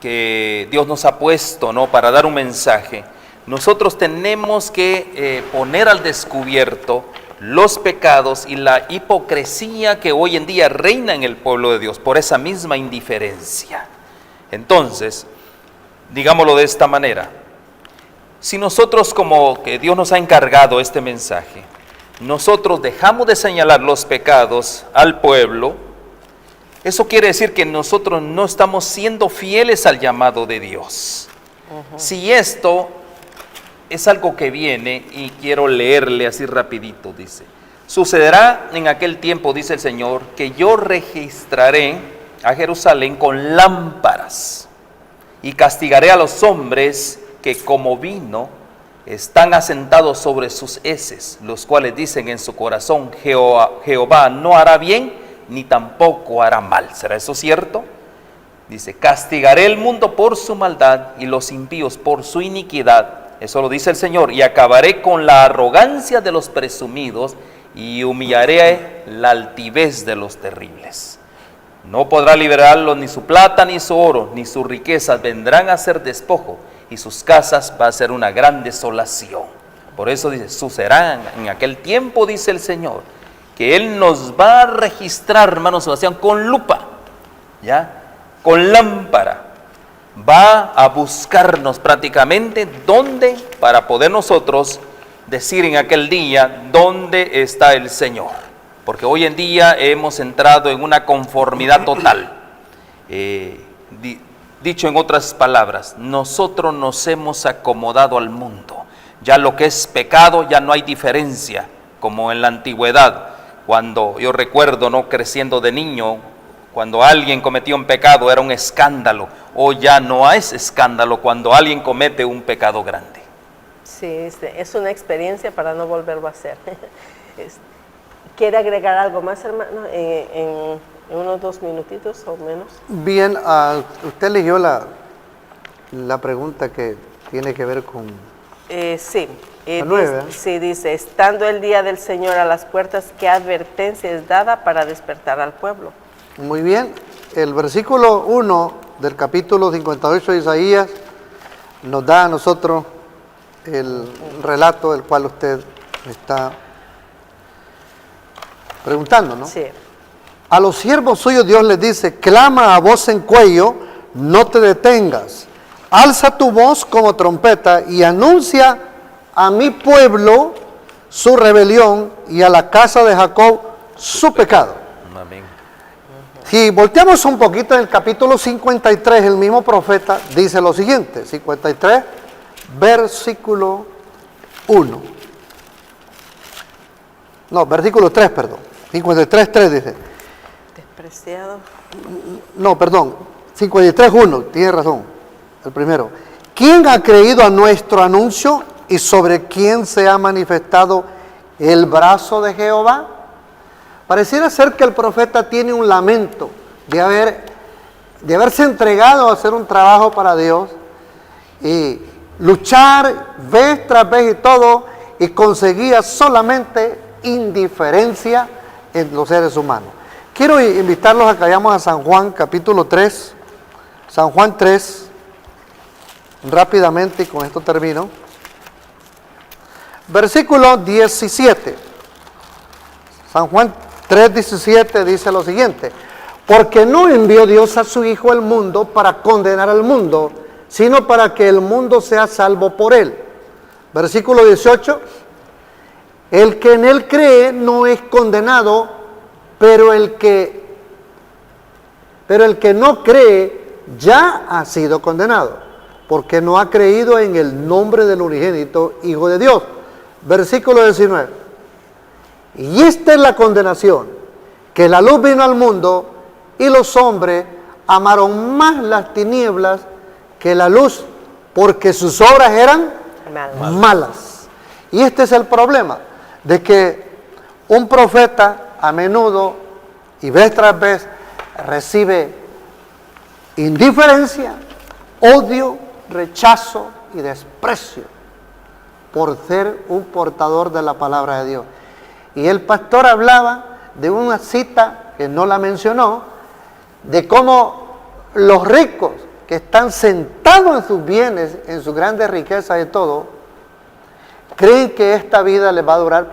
que Dios nos ha puesto, ¿no?, para dar un mensaje. Nosotros tenemos que poner al descubierto los pecados y la hipocresía que hoy en día reina en el pueblo de Dios por esa misma indiferencia. Entonces, digámoslo de esta manera, si nosotros, como que Dios nos ha encargado este mensaje, nosotros dejamos de señalar los pecados al pueblo, eso quiere decir que nosotros no estamos siendo fieles al llamado de Dios. Si esto es algo que viene, y quiero leerle así rapidito, dice, sucederá en aquel tiempo, dice el Señor, que yo registraré a Jerusalén con lámparas y castigaré a los hombres que como vino están asentados sobre sus heces, los cuales dicen en su corazón, Jehová no hará bien, ni tampoco hará mal. ¿Será eso cierto? Dice, castigaré el mundo por su maldad y los impíos por su iniquidad. Eso lo dice el Señor. Y acabaré con la arrogancia de los presumidos y humillaré la altivez de los terribles. No podrá liberarlos ni su plata ni su oro, ni sus riquezas vendrán a ser despojo, y sus casas va a ser una gran desolación. Por eso dice, sucederán en aquel tiempo, dice el Señor, que Él nos va a registrar, hermanos Sebastián, con lupa, ¿ya? Con lámpara. Va a buscarnos prácticamente dónde, para poder nosotros decir en aquel día dónde está el Señor. Porque hoy en día hemos entrado en una conformidad total. Dicho en otras palabras, nosotros nos hemos acomodado al mundo. Ya lo que es pecado ya no hay diferencia, como en la antigüedad. Cuando yo recuerdo, ¿no?, creciendo de niño, cuando alguien cometía un pecado era un escándalo. Hoy ya no es escándalo cuando alguien comete un pecado grande. Sí, es una experiencia para no volverlo a hacer. ¿Quiere agregar algo más, hermano, en unos 2 minutitos o menos? Bien, usted leyó la pregunta que tiene que ver con... Sí. La 9. Sí, dice, estando el día del Señor a las puertas, ¿qué advertencia es dada para despertar al pueblo? Muy bien, el versículo 1 del capítulo 58 de Isaías nos da a nosotros el relato del cual usted está preguntando, ¿no? Sí. A los siervos suyos Dios les dice, clama a voz en cuello, no te detengas, alza tu voz como trompeta y anuncia a mi pueblo su rebelión y a la casa de Jacob su pecado. Amén. Si volteamos un poquito en el capítulo 53, el mismo profeta dice lo siguiente, 53, versículo 1. No, versículo 3, perdón. 53, 3 dice. Despreciado. No, perdón. 53, 1, tiene razón. El primero. ¿Quién ha creído a nuestro anuncio y sobre quién se ha manifestado el brazo de Jehová? Pareciera ser que el profeta tiene un lamento de haberse entregado a hacer un trabajo para Dios y luchar vez tras vez y todo, y conseguía solamente indiferencia en los seres humanos. Quiero invitarlos a que vayamos a San Juan capítulo 3, San Juan 3, rápidamente, y con esto termino. Versículo 17. San Juan 3:17 dice lo siguiente: porque no envió Dios a su Hijo al mundo para condenar al mundo, sino para que el mundo sea salvo por él. Versículo 18: el que en él cree no es condenado, pero el que no cree ya ha sido condenado, porque no ha creído en el nombre del unigénito Hijo de Dios. Versículo 19: y esta es la condenación, que la luz vino al mundo y los hombres amaron más las tinieblas que la luz, porque sus obras eran malas. Y este es el problema, de que un profeta a menudo y vez tras vez recibe indiferencia, odio, rechazo y desprecio por ser un portador de la palabra de Dios. Y el pastor hablaba de una cita que no la mencionó, de cómo los ricos que están sentados en sus bienes, en sus grandes riquezas y todo, creen que esta vida les va a durar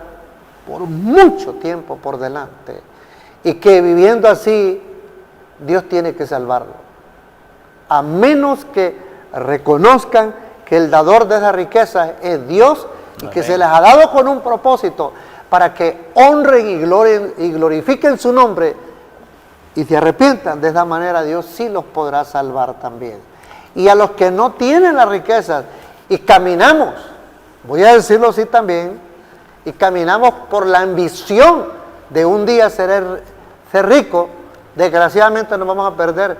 por mucho tiempo por delante, y que viviendo así Dios tiene que salvarlo, a menos que reconozcan que el dador de esa riqueza es Dios y que se les ha dado con un propósito para que honren y glorifiquen su nombre y se arrepientan. De esa manera Dios sí los podrá salvar también. Y a los que no tienen las riquezas y caminamos, voy a decirlo así también, y caminamos por la ambición de un día ser rico, desgraciadamente nos vamos a perder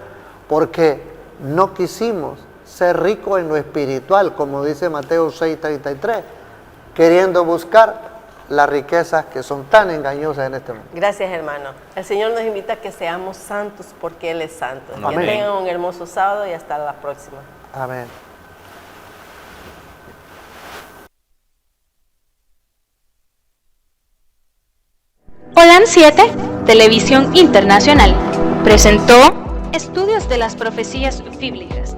porque no quisimos ser ricos en lo espiritual, como dice Mateo 6:33, queriendo buscar las riquezas que son tan engañosas en este mundo. Gracias, hermano. El Señor nos invita a que seamos santos porque Él es santo. Amén. Que tengan un hermoso sábado y hasta la próxima. Amén. Holan 7, Televisión Internacional, presentó Estudios de las Profecías Bíblicas,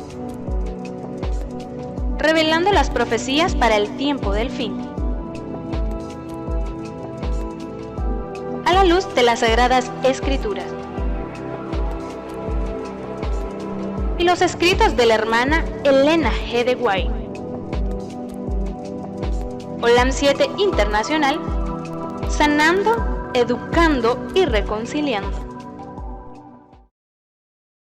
revelando las profecías para el tiempo del fin, a la luz de las Sagradas Escrituras y los escritos de la hermana Elena G. de White. Holan 7 Internacional, sanando, educando y reconciliando.